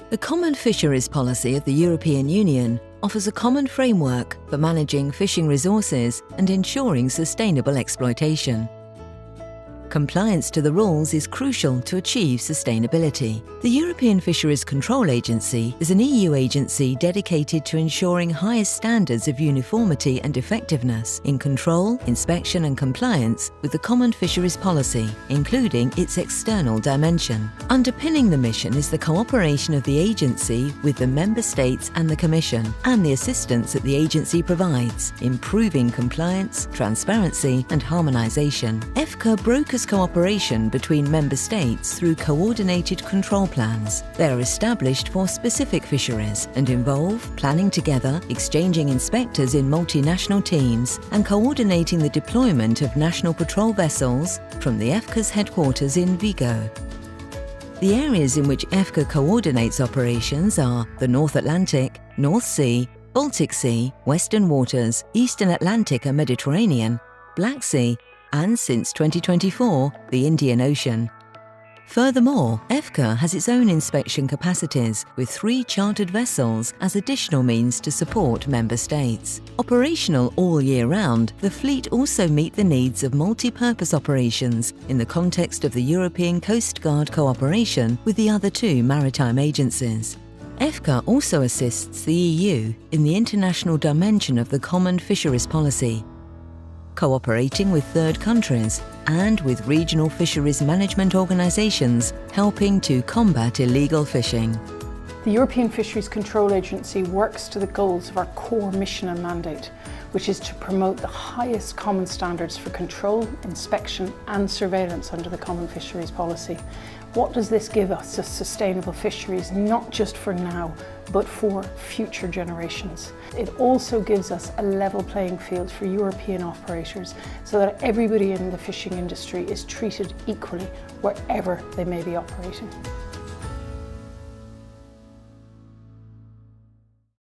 The Common Fisheries Policy of the European Union offers a common framework for managing fishing resources and ensuring sustainable exploitation. Compliance to the rules is crucial to achieve sustainability. The European Fisheries Control Agency is an EU agency dedicated to ensuring highest standards of uniformity and effectiveness in control, inspection and compliance with the Common Fisheries Policy, including its external dimension. Underpinning the mission is the cooperation of the agency with the Member States and the Commission, and the assistance that the agency provides, improving compliance, transparency and harmonisation. Efca brokers cooperation between Member States through coordinated control plans. They are established for specific fisheries and involve planning together, exchanging inspectors in multinational teams, and coordinating the deployment of national patrol vessels from the Efca's headquarters in Vigo. The areas in which Efca coordinates operations are the North Atlantic, North Sea, Baltic Sea, Western Waters, Eastern Atlantic and Mediterranean, Black Sea, and since 2024, the Indian Ocean. Furthermore, Efca has its own inspection capacities with 3 chartered vessels as additional means to support Member States. Operational all year round, the fleet also meet the needs of multi-purpose operations in the context of the European Coast Guard cooperation with the other 2 maritime agencies. Efca also assists the EU in the international dimension of the Common Fisheries Policy, cooperating with third countries and with regional fisheries management organisations helping to combat illegal fishing. The European Fisheries Control Agency works to the goals of our core mission and mandate, which is to promote the highest common standards for control, inspection and surveillance under the Common Fisheries Policy. What does this give us as sustainable fisheries, not just for now, but for future generations? It also gives us a level playing field for European operators so that everybody in the fishing industry is treated equally wherever they may be operating.